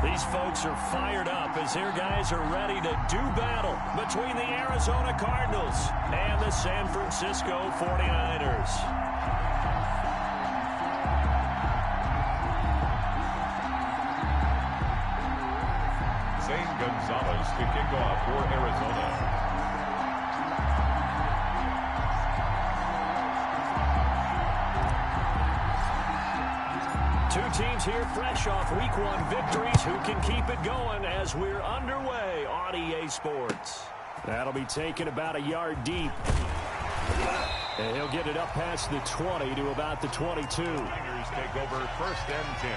These folks are fired up as their guys are ready to do battle between the Arizona Cardinals and the San Francisco 49ers. Zane Gonzalez to kick off for Arizona. Two teams here fresh off Week 1 victories. Who can keep it going as we're underway on EA Sports? That'll be taken about a yard deep. And he'll get it up past the 20 to about the 22. Niners take over 1st and 10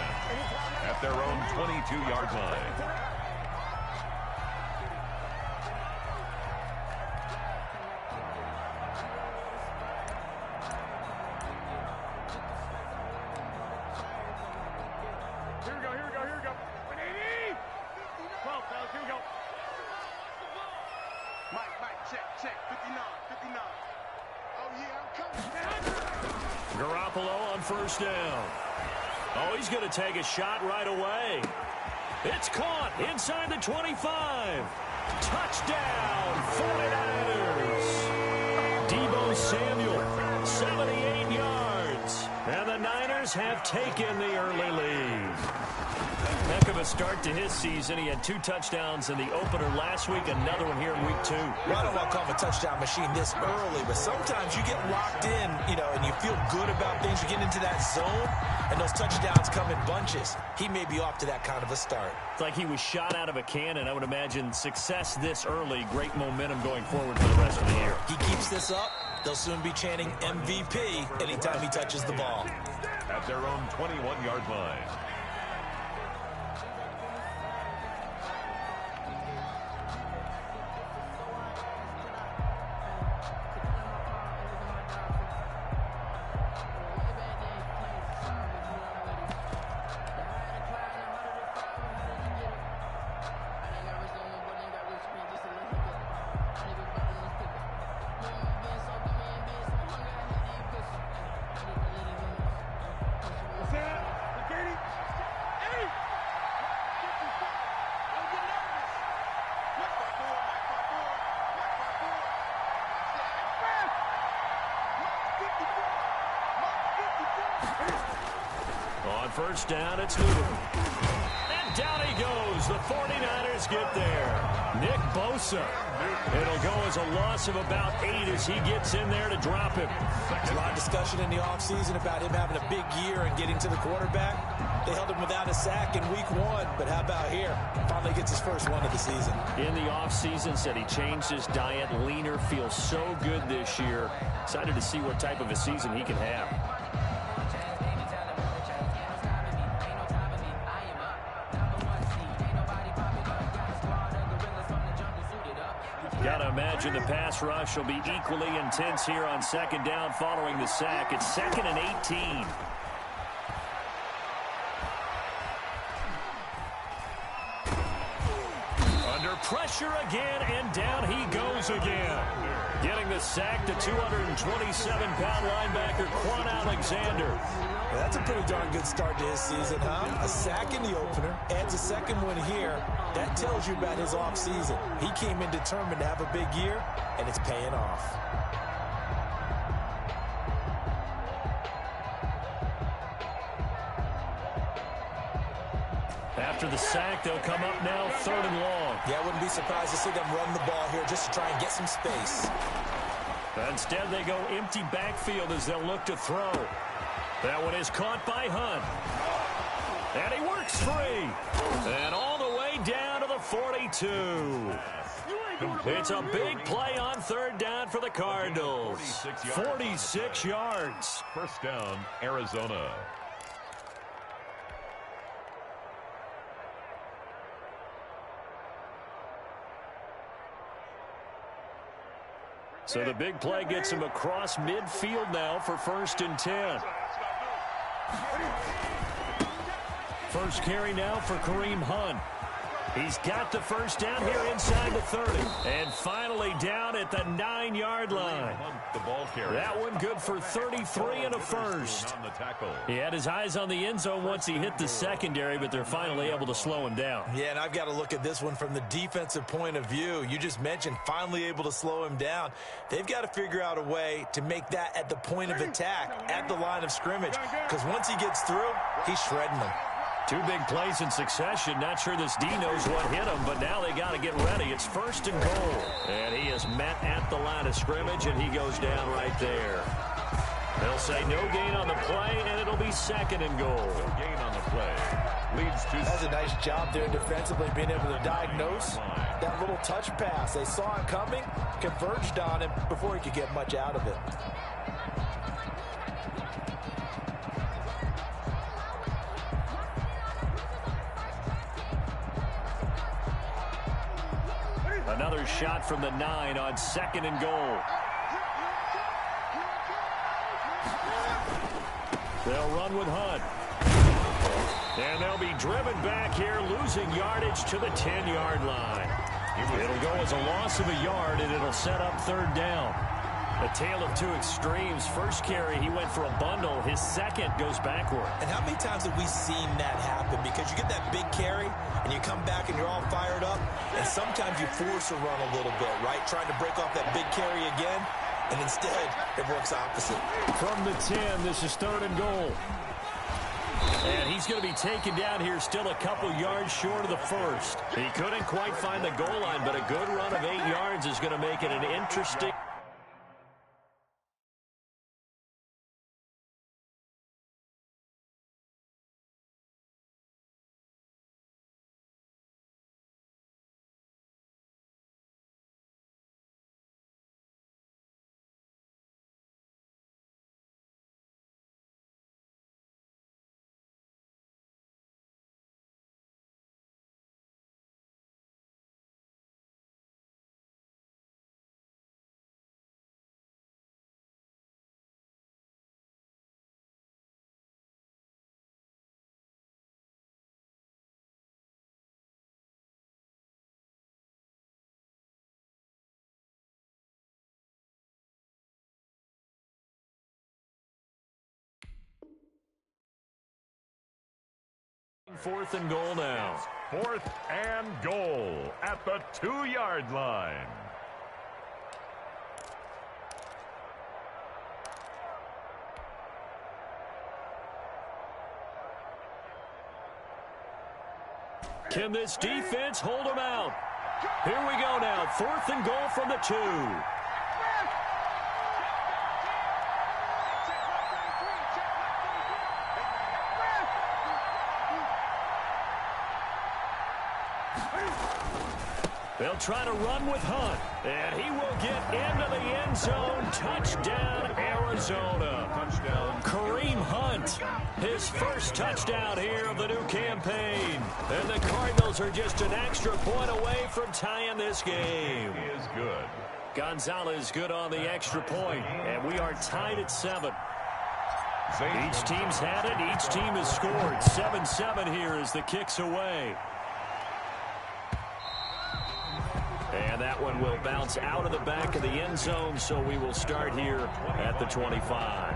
at their own 22-yard line. First down. Oh, he's going to take a shot right away. It's caught inside the 25. Touchdown, 49ers. Deebo Samuel, 78 yards. And the Niners have taken the early lead. Heck of a start to his season. He had 2 touchdowns in the opener last week, another one here in Week 2. Well, I don't want to call him a touchdown machine this early, but sometimes you get locked in, and you feel good about things. You get into that zone, and those touchdowns come in bunches. He may be off to that kind of a start. It's like he was shot out of a cannon. I would imagine success this early, great momentum going forward for the rest of the year. He keeps this up, they'll soon be chanting MVP anytime he touches the ball. At their own 21-yard line. On first down, it's Newton. And down he goes. The 49ers get there. Nick Bosa. It'll go as a loss of about 8 as he gets in there to drop him. There's a lot of discussion in the offseason about him having a big year and getting to the quarterback. They held him without a sack in Week 1, but how about here? Finally gets his first one of the season. In the offseason, said he changed his diet, leaner, feels so good this year. Excited to see what type of a season he can have. Got to imagine the pass rush will be equally intense here on second down following the sack. It's 2nd and 18. Under pressure again, and down he goes again. Getting the sack to 227-pound linebacker Quan Alexander. Yeah, that's a pretty darn good start to his season, huh? A sack in the opener, adds a second one here. That tells you about his offseason. He came in determined to have a big year, and it's paying off. After the sack, they'll come up now 3rd and long. Yeah, I wouldn't be surprised to see them run the ball here just to try and get some space. Instead, they go empty backfield as they'll look to throw. That one is caught by Hunt. And he works free. And all the way down to the 42. It's a big play on 3rd down for the Cardinals. 46 yards. First down, Arizona. So the big play gets him across midfield now for 1st and 10. First carry now for Kareem Hunt. He's got the first down here inside the 30. And finally down at the 9-yard line. That one good for 33 and a first. He had his eyes on the end zone once he hit the secondary, but they're finally able to slow him down. Yeah, and I've got to look at this one from the defensive point of view. You just mentioned finally able to slow him down. They've got to figure out a way to make that at the point of attack, at the line of scrimmage, because once he gets through, he's shredding them. 2 big plays in succession. Not sure this D knows what hit him, but now they got to get ready. It's first and goal. And he is met at the line of scrimmage, and he goes down right there. They'll say no gain on the play, and it'll be second and goal. No gain on the play. Leads to... That's a nice job there defensively, being able to diagnose that little touch pass. They saw it coming, converged on him before he could get much out of it. Another shot from the 9 on second and goal. They'll run with Hunt. And they'll be driven back here, losing yardage to the 10-yard line. It'll go as a loss of a yard, and it'll set up third down. A tale of 2 extremes. First carry, he went for a bundle. His second goes backward. And how many times have we seen that happen? Because you get that big carry, and you come back and you're all fired up, and sometimes you force a run a little bit, right? Trying to break off that big carry again, and instead it works opposite. From the 10, this is third and goal. And he's going to be taken down here, still a couple yards short of the first. He couldn't quite find the goal line, but a good run of 8 yards is going to make it an interesting... Fourth and goal now. 4th and goal at the 2-yard line. Can this defense hold them out? Here we go now. 4th and goal from the 2. They'll try to run with Hunt, and he will get into the end zone. Touchdown, Arizona. Touchdown. Kareem Hunt, his first touchdown here of the new campaign. And the Cardinals are just an extra point away from tying this game. He is good. Gonzalez good on the extra point, and we are tied at 7. Each team's had it. Each team has scored. 7-7 here as the kick's away. And that one will bounce out of the back of the end zone, so we will start here at the 25.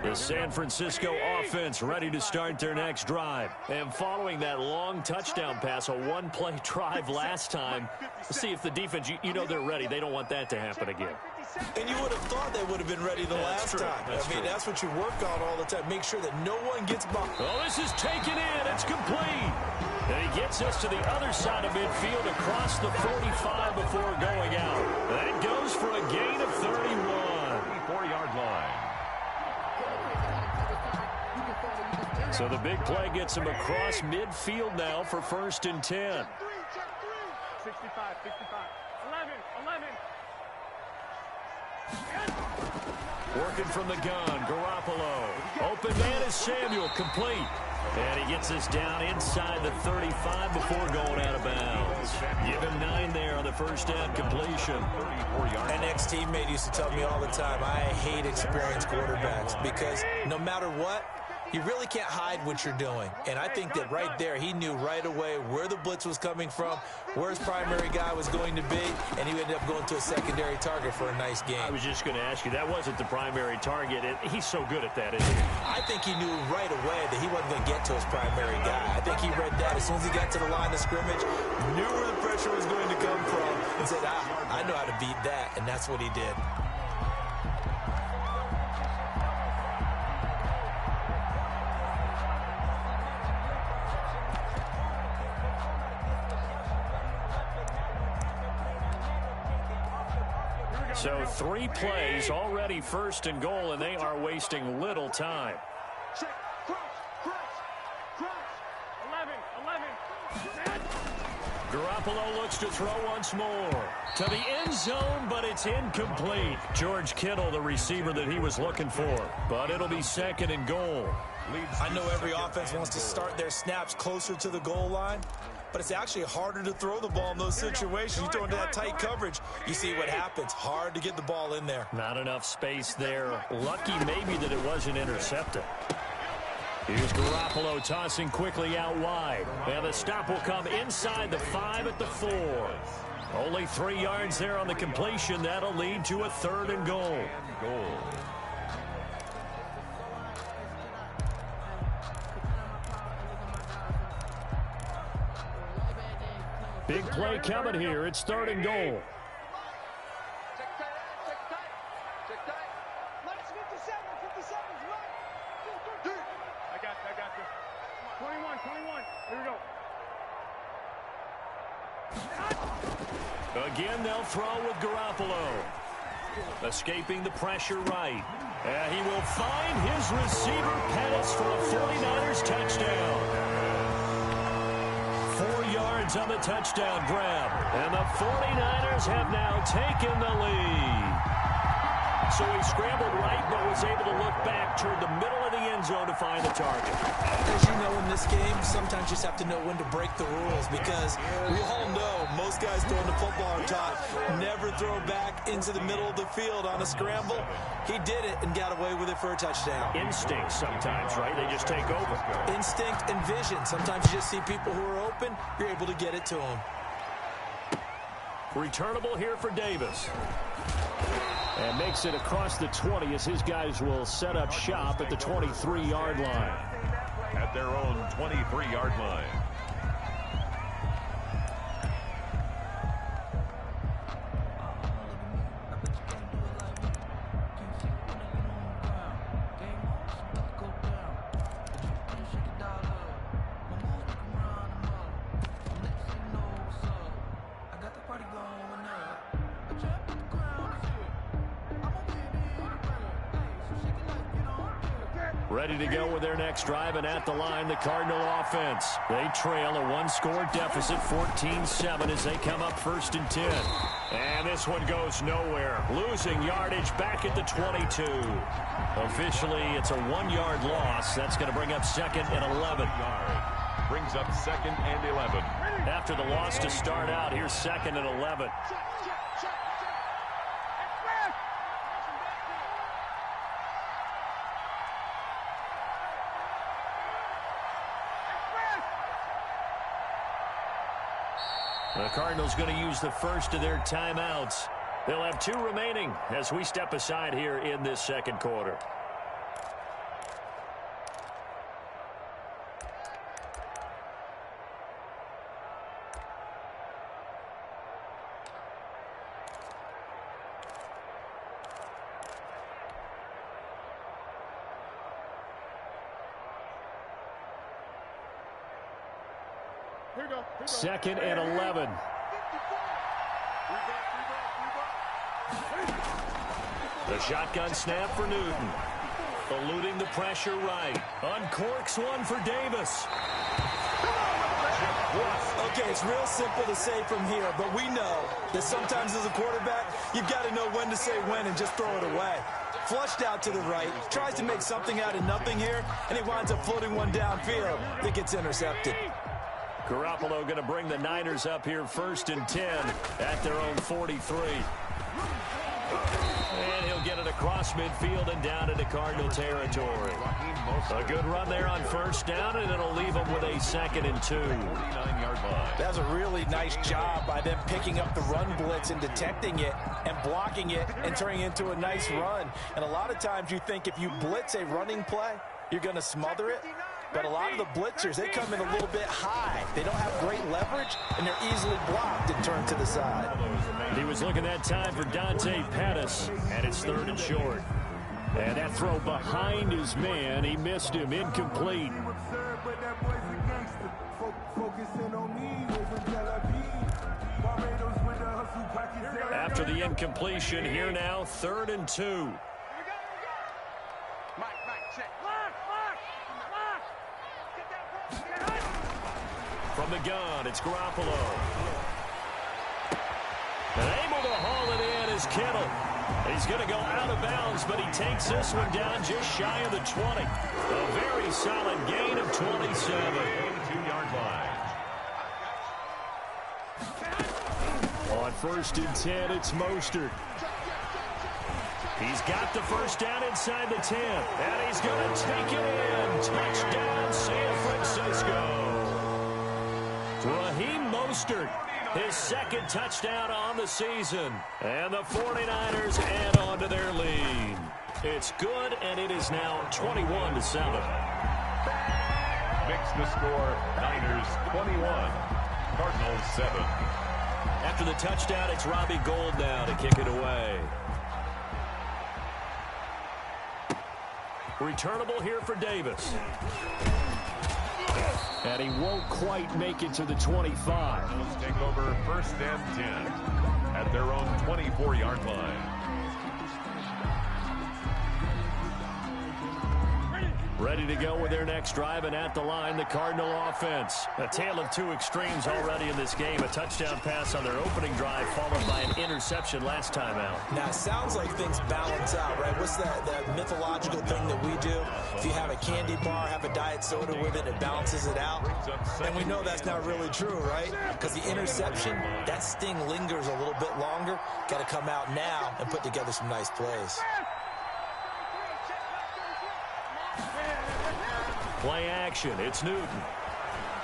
The San Francisco offense ready to start their next drive. And following that long touchdown pass, a one-play drive last time, see if the defense, you know they're ready. They don't want that to happen again. And you would have thought they would have been ready the last time. That's what you work on all the time. Make sure that no one gets by. Oh, this is taken in. It's complete. And he gets us to the other side of midfield across the 45 before going out. That goes for a gain of 31. 4-yard line. So the big play gets him across midfield now for 1st and 10. 65, 11. Working from the gun, Garoppolo. Open man is Samuel, complete. And he gets us down inside the 35 before going out of bounds. Give him 9 there on the first down completion. An ex-teammate used to tell me all the time, I hate experienced quarterbacks because no matter what, you really can't hide what you're doing. And I think that right there, he knew right away where the blitz was coming from, where his primary guy was going to be, and he ended up going to a secondary target for a nice game. I was just going to ask you, that wasn't the primary target. He's so good at that, isn't he? I think he knew right away that he wasn't going to get to his primary guy. I think he read that as soon as he got to the line of scrimmage, knew where the pressure was going to come from, and said, I know how to beat that, and that's what he did. So 3 plays, already first and goal, and they are wasting little time. Check, cross, 11. Garoppolo looks to throw once more. To the end zone, but it's incomplete. George Kittle, the receiver that he was looking for. But it'll be second and goal. I know every offense wants to start their snaps closer to the goal line, but it's actually harder to throw the ball in those situations. You throw into that tight coverage, you see what happens. Hard to get the ball in there. Not enough space there. Lucky maybe that it wasn't intercepted. Here's Garoppolo tossing quickly out wide. And the stop will come inside the 5 at the 4. Only 3 yards there on the completion. That'll lead to a 3rd and goal. Big play coming here. It's 3rd and goal. Check tight. Let's 57's right. I got you. 21. Here we go. Again, they'll throw with Garoppolo. Escaping the pressure right. And he will find his receiver Pettis for a 49ers touchdown. 4 yards on the touchdown grab. And the 49ers have now taken the lead. So he scrambled right, but was able to look back toward the middle of the end zone to find the target. As you know, in this game, sometimes you just have to know when to break the rules because we all know most guys throwing the football are taught never throw back into the middle of the field on a scramble. He did it and got away with it for a touchdown. Instinct sometimes, right? They just take over. Instinct and vision. Sometimes you just see people who are open, you're able to get it to them. Returnable here for Davis. And makes it across the 20 as his guys will set up shop at the 23-yard line. At their own 23-yard line. Ready to go with their next drive, and at the line, the Cardinal offense. They trail a 1-score deficit, 14-7, as they come up 1st and 10. And this one goes nowhere. Losing yardage back at the 22. Officially, it's a 1-yard loss. That's going to bring up 2nd and 11. Brings up 2nd and 11. After the loss to start out, here's 2nd and 11. The Cardinals going to use the first of their timeouts. They'll have 2 remaining as we step aside here in this 2nd quarter. Here we go. 2nd and 11. The shotgun snap for Newton. Eluding the pressure right. Uncorks one for Davis. Okay, it's real simple to say from here, but we know that sometimes as a quarterback, you've got to know when to say when and just throw it away. Flushed out to the right, tries to make something out of nothing here, and he winds up floating one downfield that gets intercepted. Garoppolo going to bring the Niners up here 1st and 10 at their own 43. And he'll get it across midfield and down into Cardinal territory. A good run there on 1st down, and it'll leave him with a 2nd and 2. 49-yard line. That was a really nice job by them picking up the run blitz and detecting it and blocking it and turning it into a nice run. And a lot of times you think if you blitz a running play, you're going to smother it. But a lot of the blitzers, they come in a little bit high. They don't have great leverage, and they're easily blocked and turned to the side. He was looking that time for Dante Pettis, and it's 3rd and short. And that throw behind his man, he missed him, incomplete. After the incompletion, here now, 3rd and 2. From the gun, it's Garoppolo. And able to haul it in is Kittle. He's going to go out of bounds, but he takes this one down just shy of the 20. A very solid gain of 27. 82-yard line. On 1st and 10, it's Mostert. He's got the 1st down inside the 10. And he's going to take it in. Touchdown, San Francisco. Raheem Mostert, his 2nd touchdown on the season. And the 49ers add on to their lead. It's good, and it is now 21-7. Makes the score Niners 21, Cardinals 7. After the touchdown, it's Robbie Gould now to kick it away. Returnable here for Davis. And he won't quite make it to the 25. Let's take over 1st and 10 at their own 24-yard line. Ready to go with their next drive, and at the line, the Cardinal offense. A tale of two extremes already in this game. A touchdown pass on their opening drive, followed by an interception last time out. Now, it sounds like things balance out, right? What's that mythological thing that we do? If you have a candy bar, have a diet soda with it, it balances it out. And we know that's not really true, right? Because the interception, that sting lingers a little bit longer. Got to come out now and put together some nice plays. Play action. It's Newton.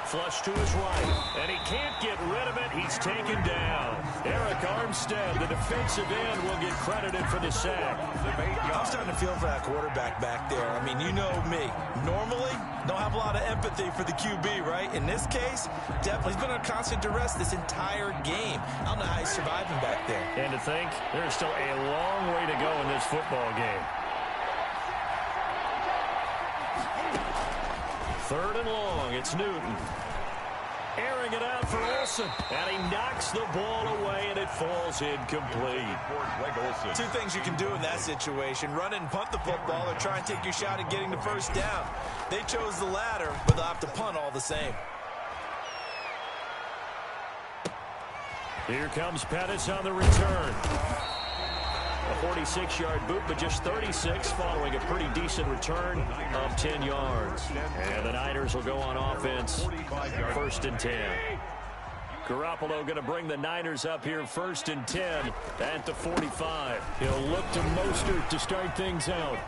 Flush to his right. And he can't get rid of it. He's taken down. Eric Armstead, the defensive end, will get credited for the sack. I'm starting to feel for that quarterback back there. I mean, you know me. Normally, don't have a lot of empathy for the QB, right? In this case, definitely. He's been under constant duress this entire game. I don't know how he's surviving back there. And to think, there's still a long way to go in this football game. 3rd and long, it's Newton. Airing it out for Olsen. And he knocks the ball away, and it falls incomplete. Two things you can do in that situation. Run it and punt the football, or try and take your shot at getting the 1st down. They chose the latter, but they'll have to punt all the same. Here comes Pettis on the return. A 46-yard boot, but just 36 following a pretty decent return of 10 yards. And the Niners will go on offense, 1st and 10. Garoppolo going to bring the Niners up here 1st and 10 at the 45. He'll look to Mostert to start things out.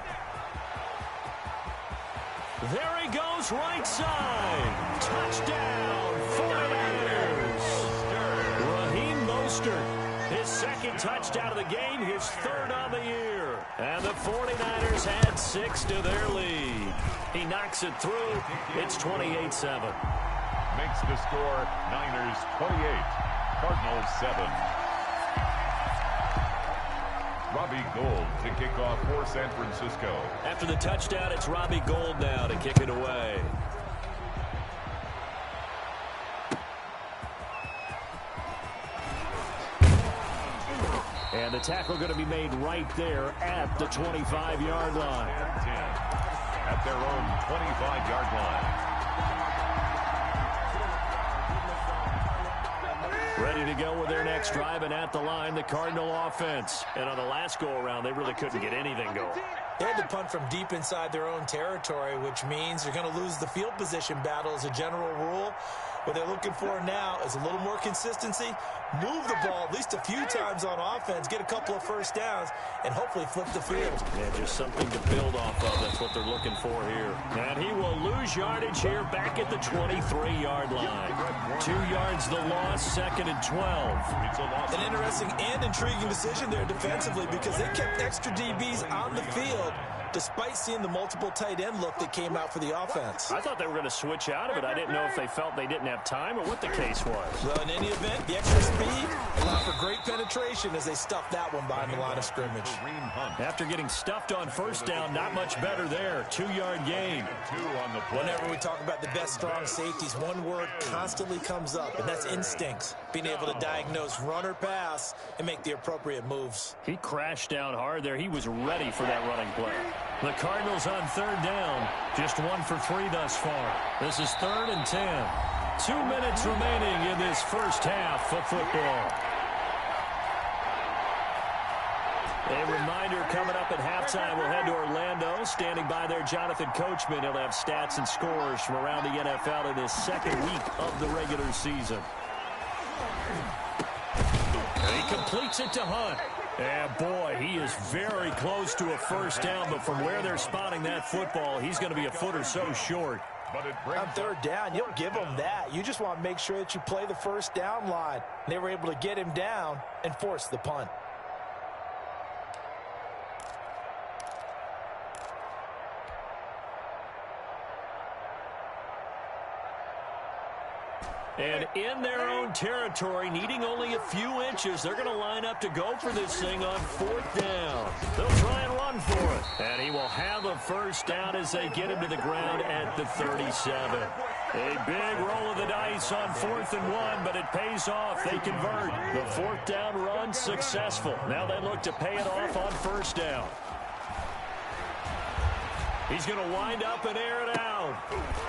There he goes, right side. Touchdown, 49ers. Raheem Mostert. His 2nd touchdown of the game, his 3rd on the year. And the 49ers add 6 to their lead. He knocks it through. It's 28-7. Makes the score Niners 28, Cardinals 7. Robbie Gould to kick off for San Francisco. After the touchdown, it's Robbie Gould now to kick it away. And the tackle going to be made right there at the 25-yard line. At their own 25-yard line. Ready to go with their next drive, and at the line, the Cardinal offense. And on the last go-around, they really couldn't get anything going. They had to punt from deep inside their own territory, which means you're going to lose the field position battle as a general rule. What they're looking for now is a little more consistency, move the ball at least a few times on offense, get a couple of first downs, and hopefully flip the field. Yeah, just something to build off of. That's what they're looking for here. And he will lose yardage here back at the 23-yard line. 2 yards the loss, 2nd and 12. An interesting and intriguing decision there defensively because they kept extra DBs on the field despite seeing the multiple tight end look that came out for the offense. I thought they were going to switch out of it. I didn't know if they felt they didn't have time or what the case was. Well, in any event, the extra speed allowed for great penetration as they stuffed that one behind the line of scrimmage. After getting stuffed on first down, not much better there. 2-yard gain. Whenever we talk about the best strong safeties, one word constantly comes up, and that's instincts. Being able to diagnose run or pass and make the appropriate moves. He crashed down hard there. He was ready for that running play. The Cardinals on 3rd down. Just 1 for 3 thus far. This is 3rd and 10. 2 minutes remaining in this first half of football. A reminder coming up at halftime. We'll head to Orlando. Standing by there, Jonathan Coachman. He'll have stats and scores from around the NFL in this 2nd week of the regular season. And he completes it to Hunt. And boy, he is very close to a first down, but from where they're spotting that football, he's going to be a foot or so short. On 3rd down, you'll give them that. You just want to make sure that you play the first down line. They were able to get him down and force the punt. And in their own territory, needing only a few inches, they're going to line up to go for this thing on 4th down. They'll try and run for it. And he will have a first down as they get him to the ground at the 37. A big roll of the dice on 4th and 1, but it pays off. They convert. The 4th down run successful. Now they look to pay it off on 1st down. He's going to wind up and air it out.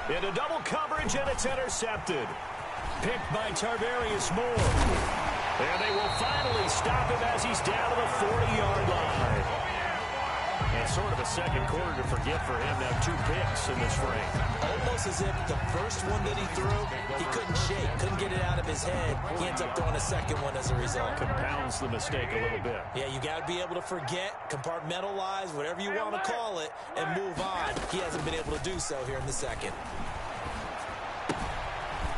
Into double coverage, and it's intercepted. Picked by Tarvarius Moore. And they will finally stop him as he's down to the 40-yard line. And sort of a second quarter to forget for him. Now 2 picks in this frame. Almost as if the first one that he threw, he couldn't shake, couldn't get it out of his head. He ends up throwing a second one as a result. Compounds the mistake a little bit. Yeah, you got to be able to forget, compartmentalize, whatever you want to call it, and move on. He hasn't been able to do so here in the second.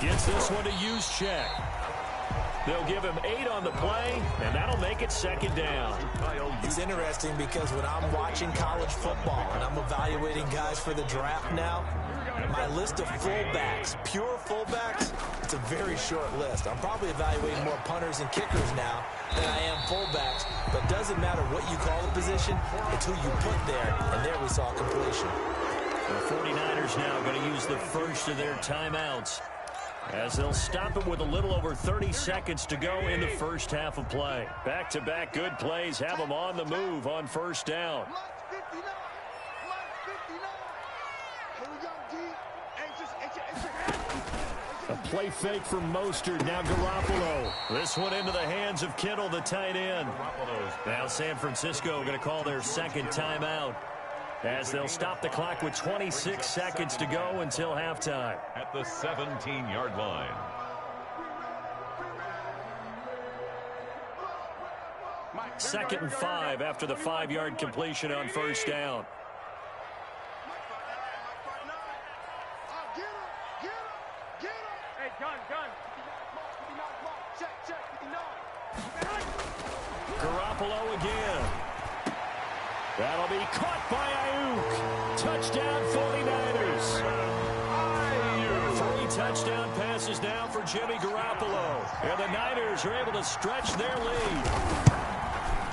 Gets this one to use check. They'll give him 8 on the play, and that'll make it 2nd down. It's interesting because when I'm watching college football and I'm evaluating guys for the draft now, my list of fullbacks, pure fullbacks, it's a very short list. I'm probably evaluating more punters and kickers now than I am fullbacks, but it doesn't matter what you call the position, it's who you put there, and there we saw completion. The 49ers now going to use the first of their timeouts, as they'll stop it with a little over 30 seconds to go in the first half of play. Back-to-back good plays have them on the move on 1st down. A play fake from Mostert. Now Garoppolo. This one into the hands of Kittle, the tight end. Now San Francisco going to call their 2nd timeout, as they'll stop the clock with 26 seconds to go until halftime. At the 17-yard line. Second and 5 after the 5-yard completion on 1st down. Garoppolo again. That'll be caught by Ayuk. Touchdown 49ers. 3 touchdown passes now for Jimmy Garoppolo. And the Niners are able to stretch their lead.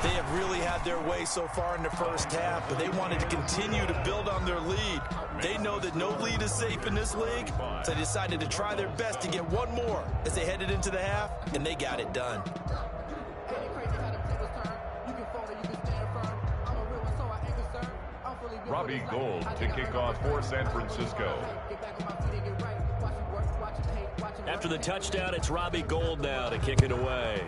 They have really had their way so far in the first half, but they wanted to continue to build on their lead. They know that no lead is safe in this league, so they decided to try their best to get one more as they headed into the half, and they got it done. Robbie Gould to kick off for San Francisco. After the touchdown, it's Robbie Gould now to kick it away.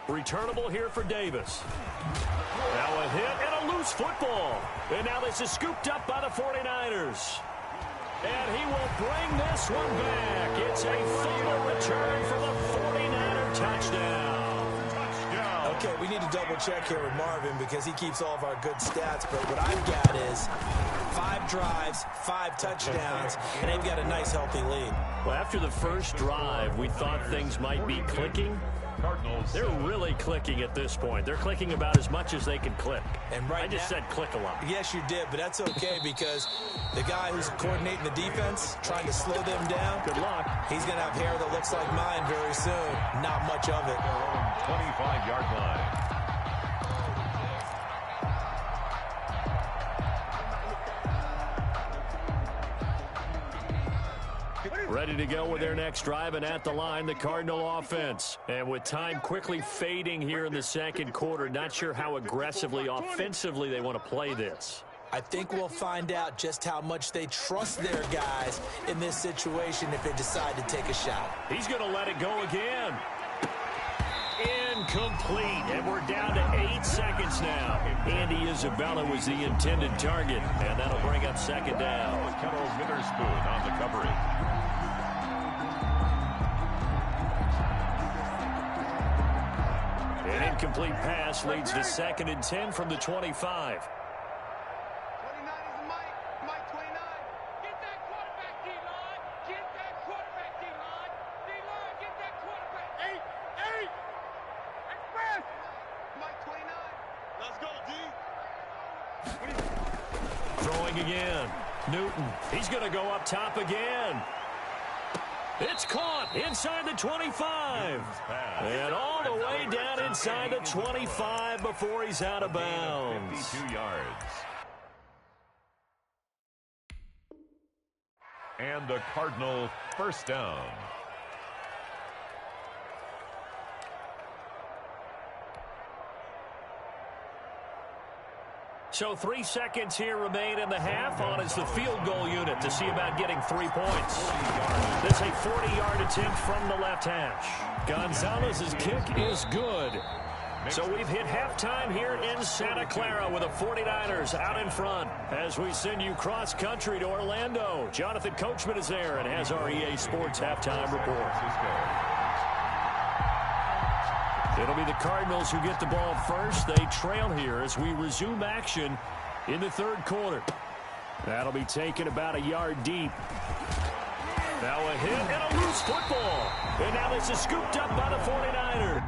Returnable here for Davis. Now a hit and a loose football. And now this is scooped up by the 49ers. And he will bring this one back. It's a fumble return for the 49er touchdown. Okay, we need to double-check here with Marvin because he keeps all of our good stats. But what I've got is 5 drives, 5 touchdowns, and they've got a nice, healthy lead. Well, after the first drive, we thought things might be clicking. They're really clicking at this point. They're clicking about as much as they can click. And right I just said click a lot. Yes, you did, but that's okay because the guy who's coordinating the defense, trying to slow them down, good luck. He's going to have hair that looks like mine very soon. Not much of it. 25-yard line. Ready to go with their next drive, and at the line, the Cardinal offense. And with time quickly fading here in the second quarter, not sure how aggressively, offensively they want to play this. I think we'll find out just how much they trust their guys in this situation if they decide to take a shot. He's going to let it go again. Incomplete, and we're down to 8 seconds now. Andy Isabella was the intended target, and that'll bring up second down. Kettle Witherspoon on the coverage. An incomplete pass leads to 2nd and 10 from the 25. 29 is Mike 29. Get that quarterback, D-line. Get that quarterback, D-line. D-line, get that quarterback. 8. Express. Mike 29. Let's go, D. Throwing again. Newton. He's going to go up top again. It's caught inside the 25. And all the way down inside the 25 before he's out of bounds. 52 yards. And the Cardinal first down. So 3 seconds here remain in the half. On is the field goal unit to see about getting 3 points. This a 40-yard attempt from the left hash. Gonzalez's kick is good. So we've hit halftime here in Santa Clara with the 49ers out in front. As we send you cross-country to Orlando, Jonathan Coachman is there and has our EA Sports halftime report. It'll be the Cardinals who get the ball first. They trail here as we resume action in the third quarter. That'll be taken about a yard deep. Now a hit and a loose football. And now this is scooped up by the 49ers.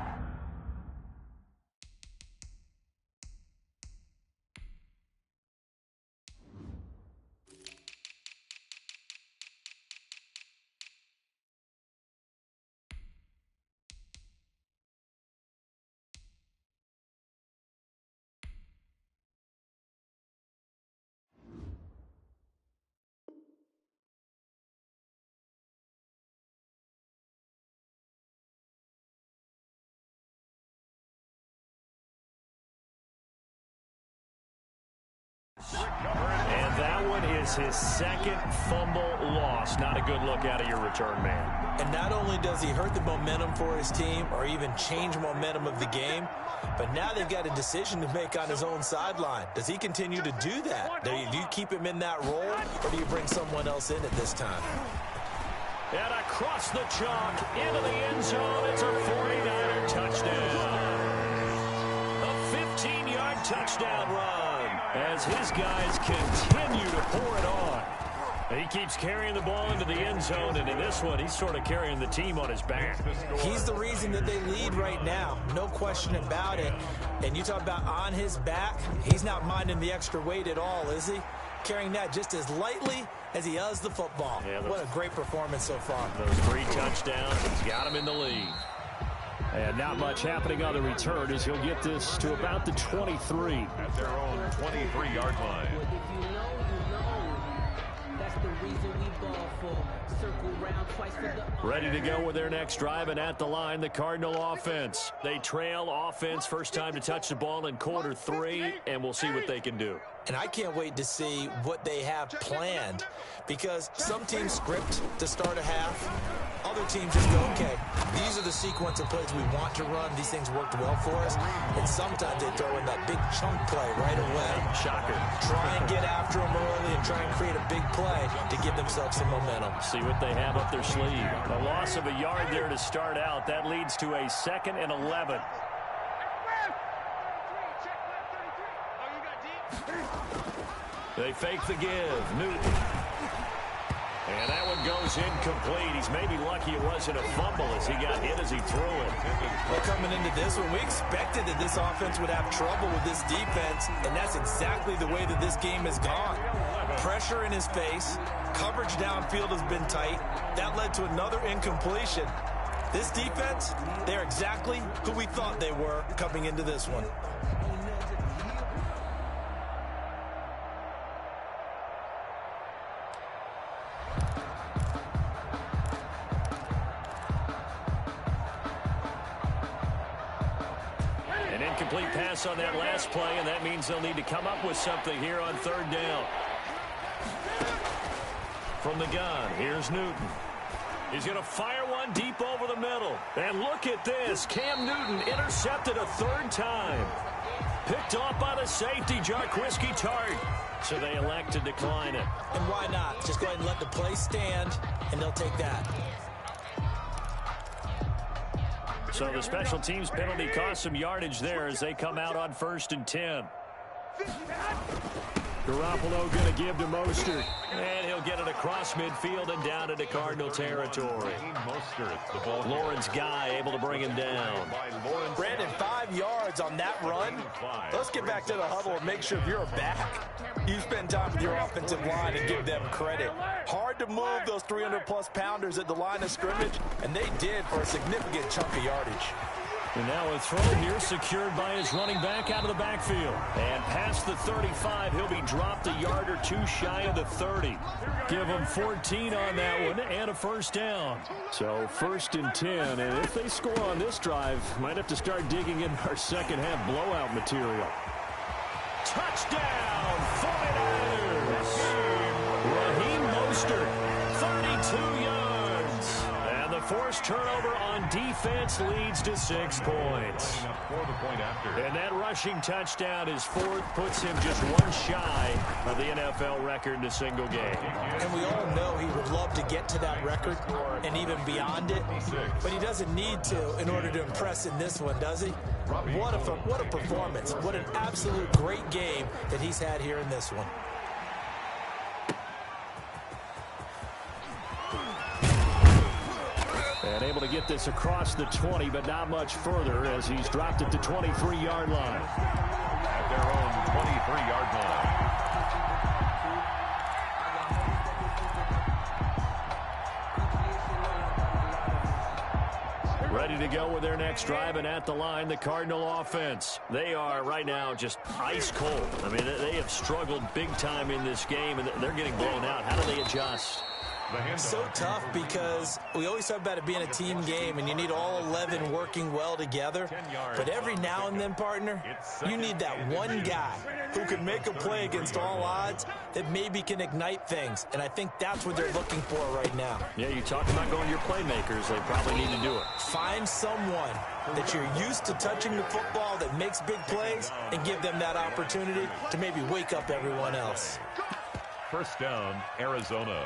And that one is his second fumble loss. Not a good look out of your return man. And not only does he hurt the momentum for his team or even change momentum of the game, but now they've got a decision to make on his own sideline. Does he continue to do that? Do you keep him in that role, or do you bring someone else in at this time? And across the chalk into the end zone, it's a 49er touchdown. A 15-yard touchdown run as his guys continue to pour it on. He keeps carrying the ball into the end zone, and in this one, he's sort of carrying the team on his back. He's the reason that they lead right now, no question about it. And you talk about on his back, he's not minding the extra weight at all, is he? Carrying that just as lightly as he does the football. Yeah, what a great performance so far. Those 3 touchdowns, he's got him in the lead. And not much happening on the return as he'll get this to about the 23. At their own 23-yard line. Ready to go with their next drive, and at the line, the Cardinal offense. They trail offense, first time to touch the ball in quarter 3, and we'll see what they can do. And I can't wait to see what they have planned, because some teams script to start a half. Other teams just go, okay, these are the sequence of plays we want to run. These things worked well for us. And sometimes they throw in that big chunk play right away. Shocker. Try and get after them early and try and create a big play to give themselves some momentum. See what they have up their sleeve. A loss of a yard there to start out. That leads to a 2nd and 11. They fake the give. Newton. And that one goes incomplete. He's maybe lucky it wasn't a fumble as he got hit as he threw it. Well, coming into this one, we expected that this offense would have trouble with this defense, and that's exactly the way that this game has gone. Pressure in his face. Coverage downfield has been tight. That led to another incompletion. This defense, they're exactly who we thought they were coming into this one. An incomplete pass on that last play, and that means they'll need to come up with something here on 3rd down. From the gun, here's Newton. He's going to fire one deep over the middle. And look at this. Cam Newton intercepted a 3rd time. Picked off by the safety, Jarquiski Tart. So they elect to decline it. And why not? Just go ahead and let the play stand, and they'll take that. So the special teams penalty cost some yardage there as they come out on 1st and 10. Garoppolo going to give to Mostert. And he'll get it across midfield and down into Cardinal territory. Lawrence Guy able to bring him down. Brandon, 5 yards on that run. Let's get back to the huddle and make sure if you're back, you spend time with your offensive line and give them credit. Hard to move those 300-plus pounders at the line of scrimmage, and they did for a significant chunk of yardage. And now a throw here secured by his running back out of the backfield. And past the 35, he'll be dropped a yard or 2 shy of the 30. Give him 14 on that one and a 1st down. So 1st and 10, and if they score on this drive, might have to start digging in our second half blowout material. Touchdown, 49ers! Raheem Mostert, 32 yards. And the forced turnover on defense leads to 6 points. And that rushing touchdown is 4th, puts him just 1 shy of the NFL record in a single game. And we all know he would love to get to that record and even beyond it, but he doesn't need to in order to impress in this one, does he? What a performance. What an absolute great game that he's had here in this one. And able to get this across the 20, but not much further as he's dropped it to 23-yard line. At their own 23-yard line. Ready to go with their next drive, and at the line, the Cardinal offense. They are right now just ice cold. I mean, they have struggled big time in this game, and they're getting blown out. How do they adjust? So tough because we always talk about it being a team game and you need all 11 working well together. But every now and then, partner, you need that one guy who can make a play against all odds that maybe can ignite things. And I think that's what they're looking for right now. Yeah, you talk about going to your playmakers. They probably need to do it. Find someone that you're used to touching the football that makes big plays and give them that opportunity to maybe wake up everyone else. 1st down, Arizona.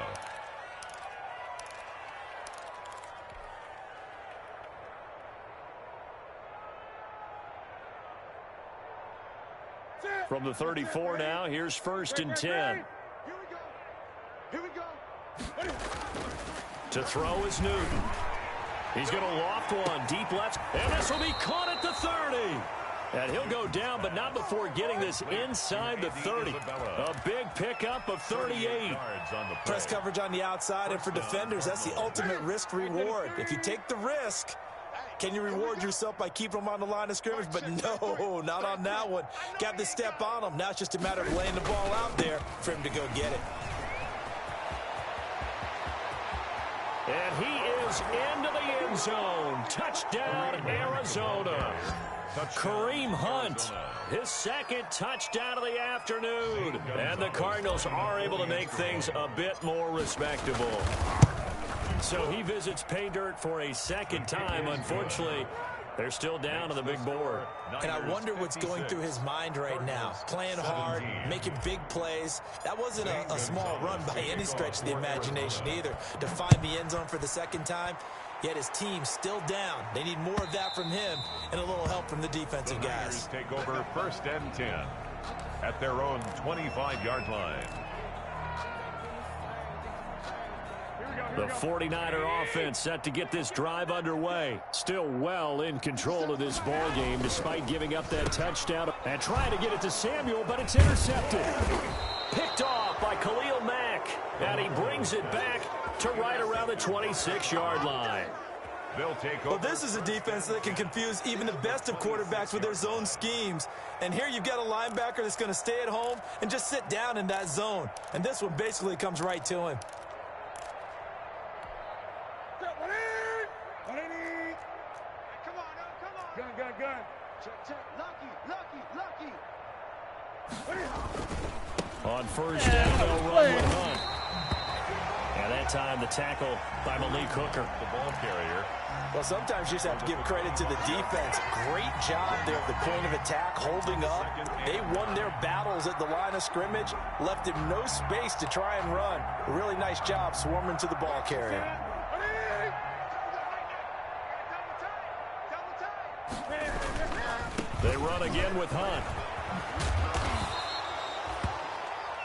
From the 34 now, here's 1st and 10. Here we go. To throw is Newton. He's going to loft one deep left, and this will be caught at the 30. And he'll go down, but not before getting this inside the 30. A big pickup of 38. Press coverage on the outside, and for defenders, that's the ultimate risk-reward. If you take the risk, can you reward yourself by keeping them on the line of scrimmage? But no, not on that one. Got to step on them. Now it's just a matter of laying the ball out there for him to go get it. And he is into the end zone. Touchdown, Arizona. Kareem Hunt, his second touchdown of the afternoon. And the Cardinals are able to make things a bit more respectable. So he visits pay dirt for a second time. Unfortunately, they're still down on the big board. And I wonder what's going through his mind right now. Playing hard, making big plays. That wasn't a small run by any stretch of the imagination either. To find the end zone for the second time, yet his team's still down. They need more of that from him and a little help from the defensive guys. Take over 1st and 10 at their own 25-yard line. The 49er offense set to get this drive underway. Still well in control of this ball game despite giving up that touchdown. And trying to get it to Samuel, but it's intercepted. Picked off by Khalil Mack. And he brings it back to right around the 26-yard line. They'll take over. Well, this is a defense that can confuse even the best of quarterbacks with their zone schemes. And here you've got a linebacker that's going to stay at home and just sit down in that zone. And this one basically comes right to him. Gun. Check. Lucky. On first down, they'll run with Hunt. And that time, the tackle by Malik Hooker. The ball carrier. Well, sometimes you just have to give credit to the defense. Great job there at the point of attack, holding up. They won their battles at the line of scrimmage, left him no space to try and run. A really nice job swarming to the ball carrier. They run again with Hunt.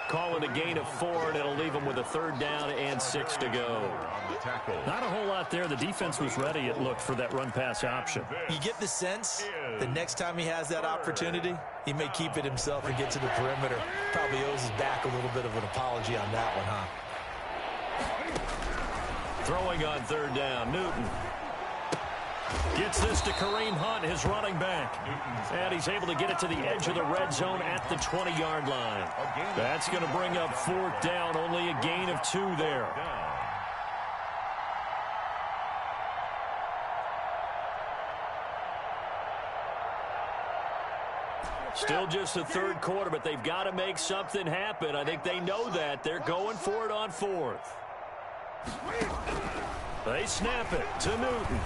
Call it a gain of 4, and it'll leave them with a 3rd down and 6 to go. Not a whole lot there. The defense was ready, it looked, for that run-pass option. You get the sense the next time he has that opportunity, he may keep it himself and get to the perimeter. Probably owes his back a little bit of an apology on that one, huh? Throwing on 3rd down, Newton. Gets this to Kareem Hunt, his running back. And he's able to get it to the edge of the red zone at the 20-yard line. That's going to bring up 4th down, only a gain of 2 there. Still just the 3rd quarter, but they've got to make something happen. I think they know that. They're going for it on 4th. They snap it to Newton.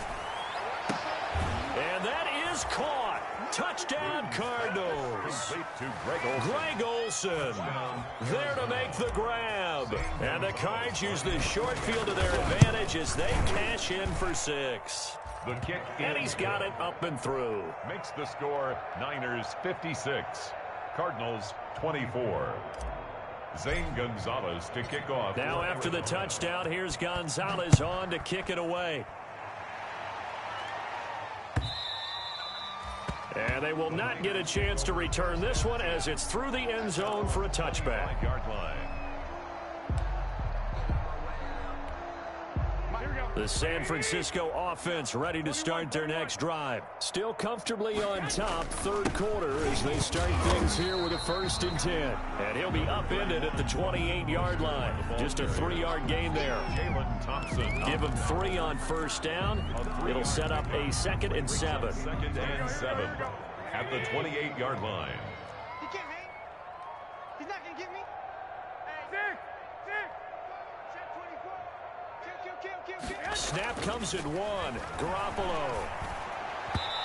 And that is caught. Touchdown, Cardinals. Greg Olsen there to make the grab. And the Cards use the short field to their advantage as they cash in for 6. The kick, and he's got it up and through. Makes the score Niners 56, Cardinals 24. Zane Gonzalez to kick off. Now after the touchdown, here's Gonzalez on to kick it away. And they will not get a chance to return this one as it's through the end zone for a touchback. 5-yard line. The San Francisco offense ready to start their next drive. Still comfortably on top, 3rd quarter as they start things here with a 1st and 10. And he'll be upended at the 28-yard line. Just a 3-yard gain there. Jalen Thompson. Give him 3 on 1st down. It'll set up a 2nd and 7. 2nd and 7 at the 28-yard line. He can't hang. He's not going to get me. Hey, Check 24. Kill. Snap comes at 1. Garoppolo.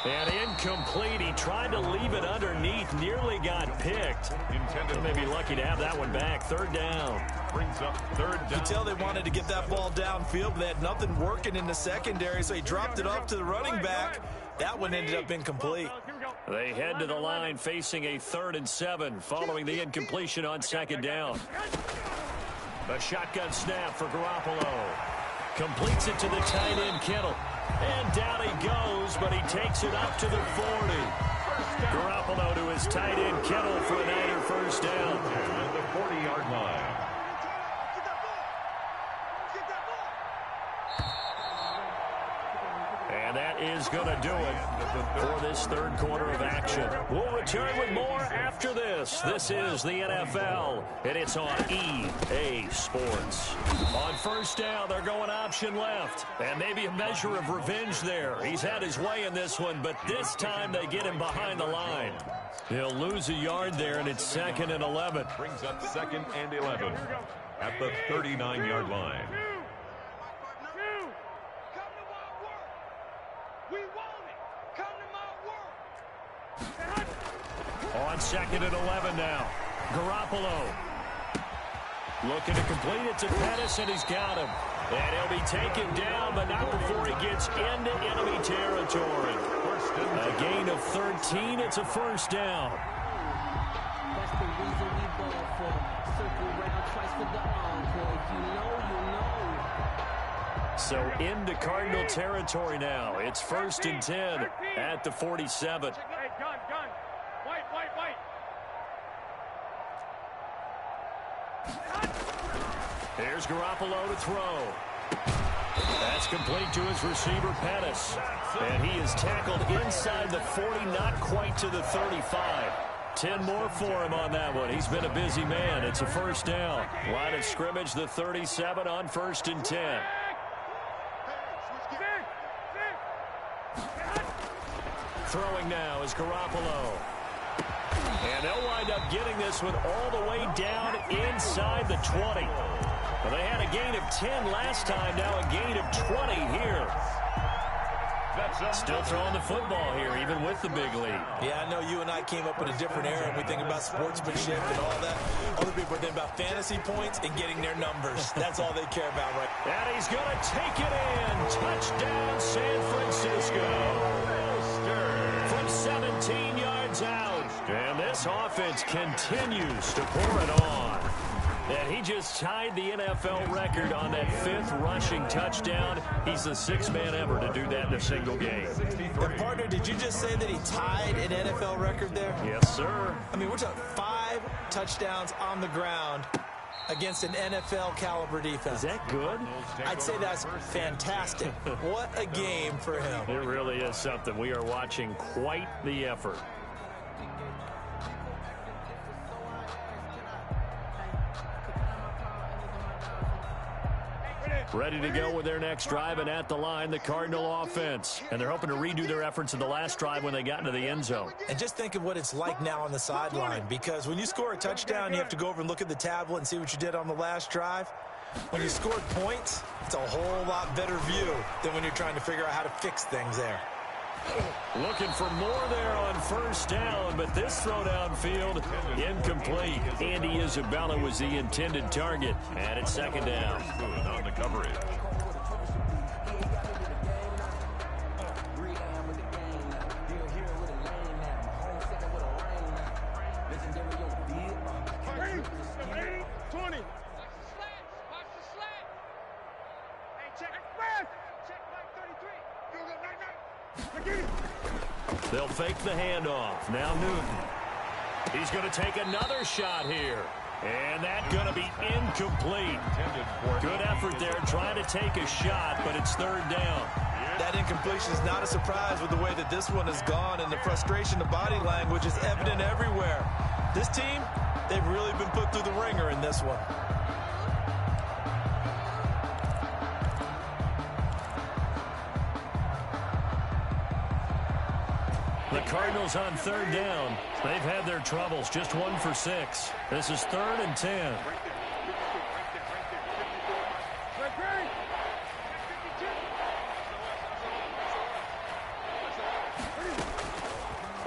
And incomplete. He tried to leave it underneath. Nearly got picked. They may be lucky to have that one back. 3rd down. Brings up 3rd down. You tell they wanted to get that ball downfield, but they had nothing working in the secondary, so he dropped it off to the running back. That one ended up incomplete. They head to the line facing a 3rd and 7 following the incompletion on 2nd down. A shotgun snap for Garoppolo. Completes it to the tight end, Kittle. And down he goes, but he takes it up to the 40. Garoppolo to his tight end, Kittle, for a Niner 1st down. At the 40-yard line. And that that is going to do it for this third quarter of action. We'll return with more after this. This is the NFL, and it's on EA Sports. On first down, they're going option left, and maybe a measure of revenge there. He's had his way in this one, but this time they get him behind the line. He'll lose a yard there, and it's 2nd and 11. Brings up 2nd and 11 at the 39-yard line. On 2nd and 11 now. Garoppolo looking to complete it to Pettis, and he's got him. And he'll be taken down, but not before he gets into enemy territory. A gain of 13. It's a first down. That's the reason we ball for. Circle round twice for the encore. If you know, you know. So into Cardinal territory now. It's 1st and 10 at the 47. Hey, gun. White. Here's Garoppolo to throw. That's complete to his receiver, Pettis. And he is tackled inside the 40, not quite to the 35. 10 more for him on that one. He's been a busy man. It's a first down. Line of scrimmage, the 37 on 1st and 10. Throwing now is Garoppolo. And they'll wind up getting this one all the way down inside the 20. Well, they had a gain of 10 last time, now a gain of 20 here. Still throwing the football here, even with the big lead. Yeah, I know you and I came up in a different era, and we think about sportsmanship and all that. Other people are thinking about fantasy points and getting their numbers. That's all they care about right now. And he's going to take it in. Touchdown, San Francisco. From 17 yards out. And this offense continues to pour it on. And he just tied the NFL record on that 5th rushing touchdown. He's the 6th man ever to do that in a single game. And partner, did you just say that he tied an NFL record there? Yes, sir. I mean, we're talking 5 touchdowns on the ground against an NFL caliber defense. Is that good? I'd say that's fantastic. What a game for him. It really is something. We are watching quite the effort. Ready to go with their next drive, and at the line, the Cardinal offense. And they're hoping to redo their efforts in the last drive when they got into the end zone. And just think of what it's like now on the sideline, because when you score a touchdown, you have to go over and look at the tablet and see what you did on the last drive. When you scored points, it's a whole lot better view than when you're trying to figure out how to fix things there. Looking for more there on first down, but this throw downfield incomplete. Andy Isabella was the intended target, and it's 2nd down. Good on the coverage. They'll fake the handoff. Now Newton. He's going to take another shot here. And that's going to be incomplete. Good effort there trying to take a shot, but it's 3rd down. That incompletion is not a surprise with the way that this one has gone, and the frustration of body language is evident everywhere. This team, they've really been put through the ringer in this one. The Cardinals on 3rd down. They've had their troubles. Just 1 for 6. This is 3rd and 10.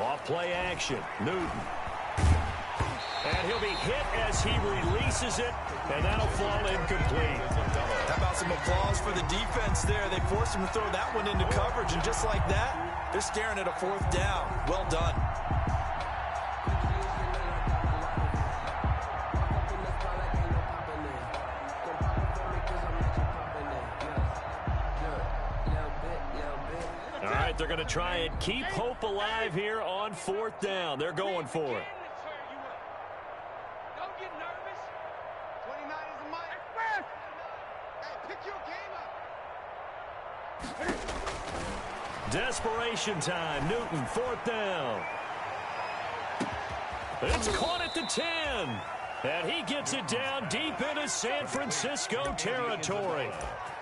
Off play action. Newton. And he'll be hit as he releases it, and that'll fall incomplete. How about some applause for the defense there? They forced him to throw that one into coverage, and just like that, they're staring at a 4th down. Well done. All right, they're going to try and keep hope alive here on 4th down. They're going for it. Don't get nervous. 29 is a mic. Hey, pick your game up. Desperation time. Newton, 4th down. It's caught at the 10. And he gets it down deep into San Francisco territory.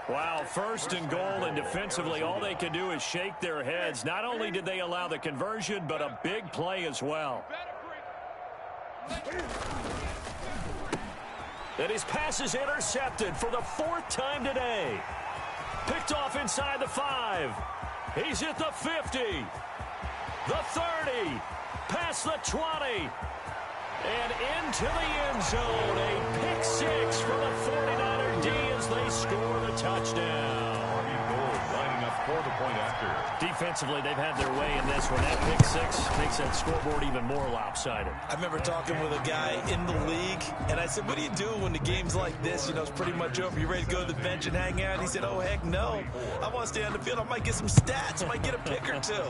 Wow, 1st and goal, and defensively all they can do is shake their heads. Not only did they allow the conversion, but a big play as well. And his pass is intercepted for the 4th time today. Picked off inside the 5. He's at the 50. The 30. Past the 20. And into the end zone. A pick 6 for the 49er D as they score the touchdown. Lining up for the point after. Defensively, they've had their way in this one. That pick 6 makes that scoreboard even more lopsided. I remember talking with a guy in the league, and I said, what do you do when the game's like this? You know, it's pretty much over. You ready to go to the bench and hang out? And he said, oh, heck no. I want to stay on the field. I might get some stats. I might get a pick or two.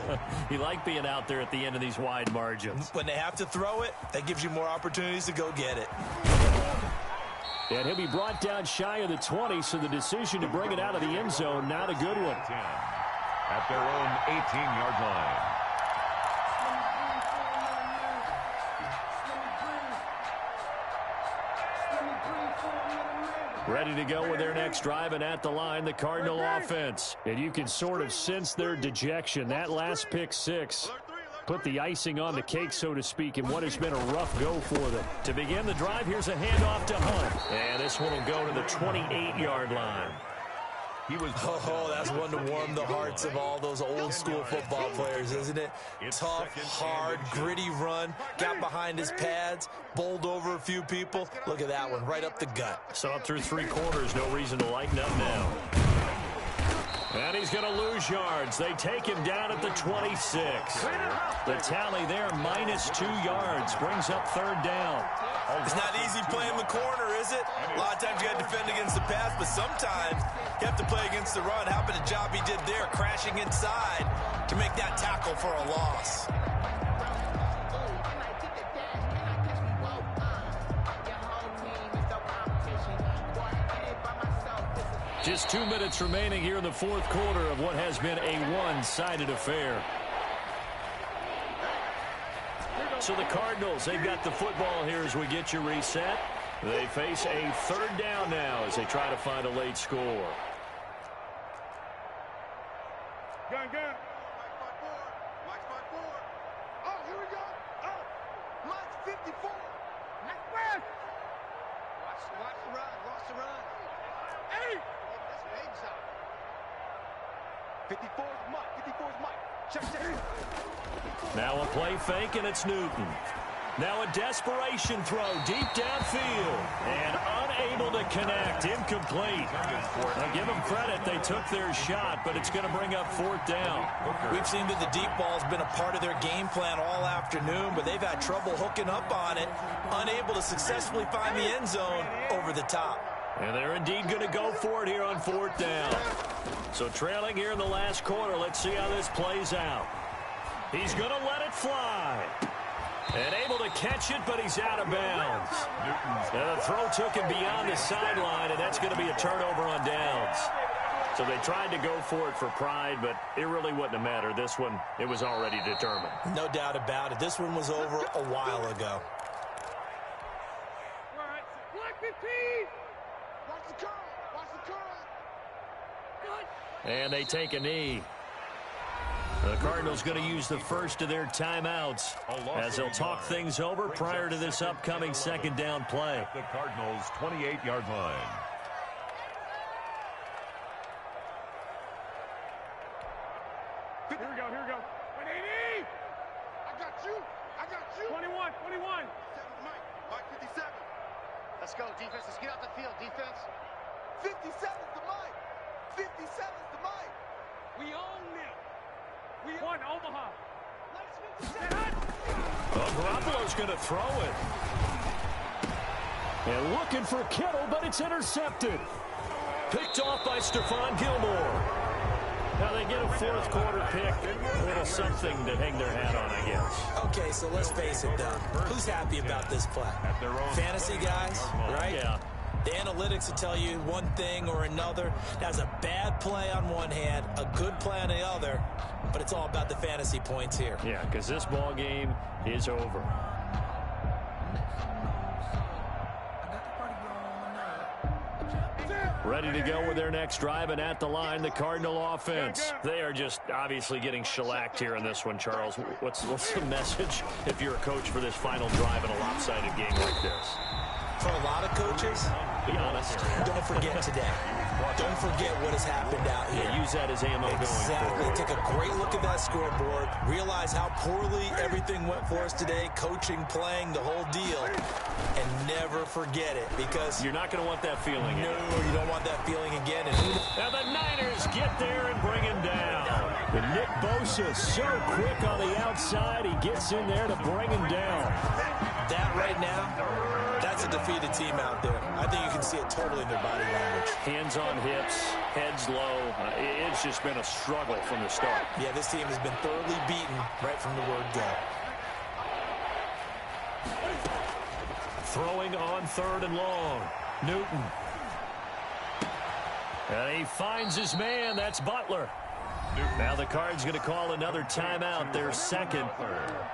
You like being out there at the end of these wide margins. When they have to throw it, that gives you more opportunities to go get it. And he'll be brought down shy of the 20, so the decision to bring it out of the end zone, not a good one. 10 at their own 18-yard line. Ready to go with their next drive, and at the line, the Cardinal offense. And you can sort of sense their dejection. That last pick 6 put the icing on the cake, so to speak, in what has been a rough go for them. To begin the drive, here's a handoff to Hunt. And this one will go to the 28-yard line. That's one to warm the hearts of all those old-school football players, isn't it? Tough, hard, gritty run, got behind his pads, bowled over a few people. Look at that one, right up the gut. So up through 3 quarters, no reason to lighten up now. And he's going to lose yards. They take him down at the 26. The tally there, -2 yards, brings up 3rd down. It's not easy playing the corner, is it? A lot of times you got to defend against the pass, but sometimes you have to play against the run. How about the job he did there, crashing inside to make that tackle for a loss? Just 2 minutes remaining here in the 4th quarter of what has been a one-sided affair. So the Cardinals, they've got the football here as we get you reset. They face a 3rd down now as they try to find a late score. Gun. Mike's by 4. Oh, here we go. Oh, Mike's 54. Next pass. Watch the run. Watch the run. 8. That's an 8 shot. 54 is Mike. 54 is Mike. Check. Now a play fake, and it's Newton. Now a desperation throw deep downfield. And unable to connect. Incomplete. Now give them credit. They took their shot, but it's going to bring up 4th down. We've seen that the deep ball's been a part of their game plan all afternoon, but they've had trouble hooking up on it. Unable to successfully find the end zone over the top. And they're indeed going to go for it here on 4th down. So trailing here in the last quarter, let's see how this plays out. He's going to let it fly. And able to catch it, but he's out of bounds. And the throw took him beyond the sideline, and that's going to be a turnover on downs. So they tried to go for it for pride, but it really wouldn't have mattered. This one, it was already determined. No doubt about it. This one was over a while ago. Black 15. Watch the curl. Watch the curl. Good. And they take a knee. The Cardinals going to use the first of their timeouts as they'll talk things over prior to this upcoming 2nd down play. The Cardinals' 28-yard line. Here we go. 180. I got you. 21. 7 Mike 57. Let's go, defense. Let's get out the field, defense. 57's the Mike. 57's the Mike. We own them. One, Omaha. Garoppolo's going to throw it. And looking for Kittle, but it's intercepted. Picked off by Stephon Gilmore. Now they get a 4th quarter pick. A little something to hang their hat on, I guess. Okay, so let's face it, though. Who's happy about this play? Fantasy guys, right? Yeah. The analytics will tell you one thing or another. That's a bad play on one hand, a good play on the other, but it's all about the fantasy points here. Yeah, because this ball game is over. Ready to go with their next drive, and at the line, the Cardinal offense. They are just obviously getting shellacked here in this one, Charles. What's the message if you're a coach for this final drive in a lopsided game like this? For a lot of coaches, be honest, don't forget today. Don't forget what has happened out here. Yeah, use that as ammo going forward. Take a great look at that scoreboard. Realize how poorly everything went for us today, coaching, playing, the whole deal. And never forget it, because you're not going to want that feeling. No, you don't want that feeling again. Now the Niners get there and bring him down. And Nick Bosa so quick on the outside. He gets in there to bring him down. That right now, that's a defeated team out there. I think you can see it totally in their body language. Hands on hips, heads low. It's just been a struggle from the start. Yeah, this team has been thoroughly beaten right from the word go. Throwing on 3rd and long. Newton. And he finds his man. That's Butler. Now the Cards going to call another timeout, their second,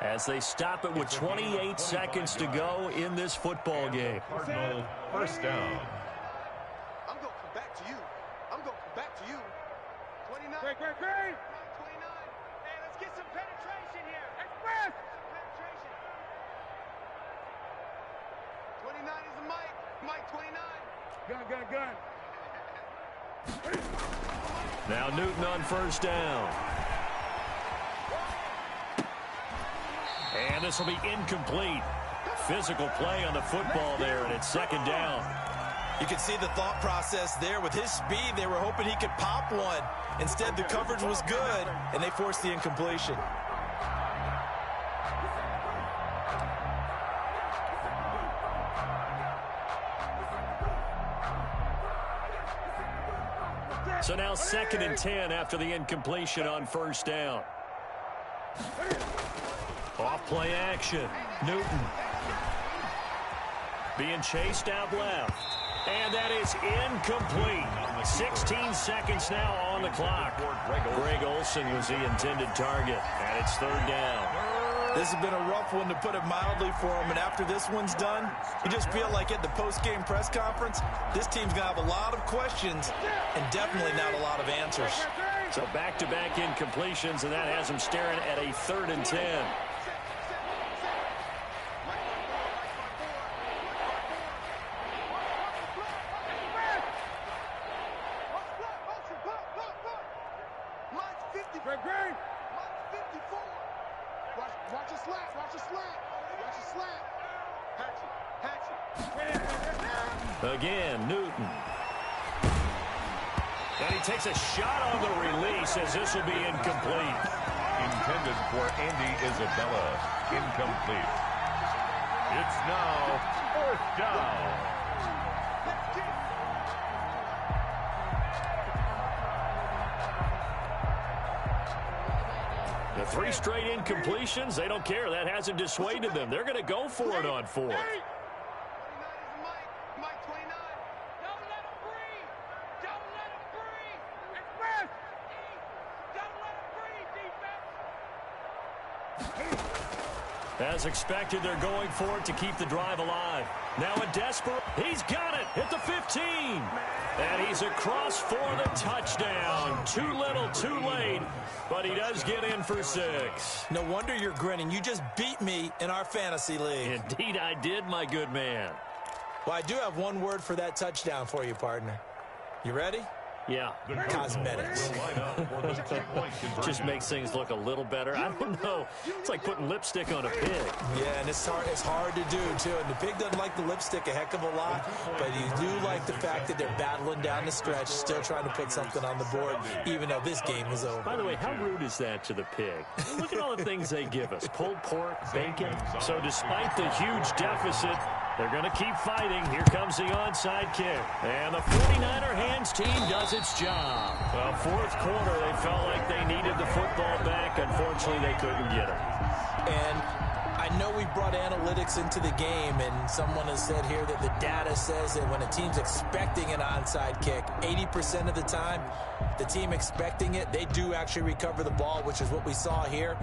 as they stop it with 28 seconds to go in this football game. Cardinal first down. I'm going to come back to you. I'm going to come back to you. 29. Great. 29. Hey, let's get some penetration here. Express. Penetration. 29 is the Mike. Mike 29. Gun. Now Newton on first down. And this will be incomplete. Physical play on the football there, and it's 2nd down. You can see the thought process there. With his speed, they were hoping he could pop one. Instead, the coverage was good, and they forced the incompletion. So now 2nd and 10 after the incompletion on first down. Off play action. Newton. Being chased out left. And that is incomplete. 16 seconds now on the clock. Greg Olsen was the intended target. And it's 3rd down. This has been a rough one, to put it mildly, for him. And after this one's done, you just feel like at the post-game press conference, this team's going to have a lot of questions and definitely not a lot of answers. So back-to-back incompletions, and that has him staring at a 3rd and 10. Again, Newton. And he takes a shot on the release, as this will be incomplete. Intended for Andy Isabella. Incomplete. It's now 4th down. The 3 straight incompletions, they don't care. That hasn't dissuaded them. They're going to go for it on 4th. As expected, they're going for it to keep the drive alive. Now a desperate, he's got it at the 15. And he's across for the touchdown. Too little, too late, but he does get in for 6. No wonder you're grinning. You just beat me in our fantasy league. Indeed I did, my good man. Well, I do have one word for that touchdown for you, partner. You ready? Yeah. Cosmetics. Just makes things look a little better. I don't know. It's like putting lipstick on a pig. Yeah, and it's hard to do, too. And the pig doesn't like the lipstick a heck of a lot, but you do like the fact that they're battling down the stretch, still trying to put something on the board, even though this game is over. By the way, how rude is that to the pig? Look at all the things they give us. Pulled pork, bacon. So despite the huge deficit, they're going to keep fighting. Here comes the onside kick. And the 49er hands team does its job. Well, 4th quarter, they felt like they needed the football back. Unfortunately, they couldn't get it. And I know we brought analytics into the game, and someone has said here that the data says that when a team's expecting an onside kick, 80% of the time, the team expecting it, they do actually recover the ball, which is what we saw here.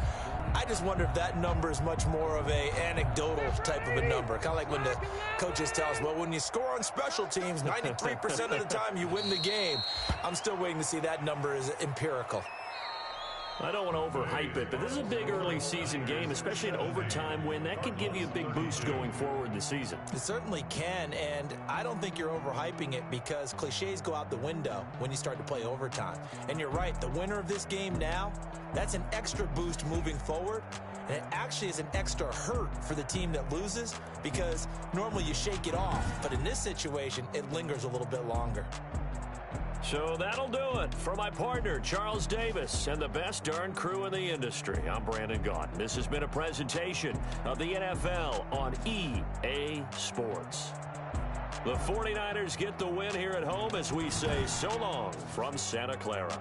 I just wonder if that number is much more of a anecdotal type of a number. Kind of like when the coaches tell us, well, when you score on special teams, 93% of the time you win the game. I'm still waiting to see that number is empirical. I don't want to overhype it, but this is a big early season game, especially an overtime win. That could give you a big boost going forward in the season. It certainly can, and I don't think you're overhyping it because cliches go out the window when you start to play overtime. And you're right, the winner of this game now, that's an extra boost moving forward, and it actually is an extra hurt for the team that loses because normally you shake it off, but in this situation, it lingers a little bit longer. So that'll do it. For my partner, Charles Davis, and the best darn crew in the industry, I'm Brandon Gaudin. This has been a presentation of the NFL on EA Sports. The 49ers get the win here at home as we say so long from Santa Clara.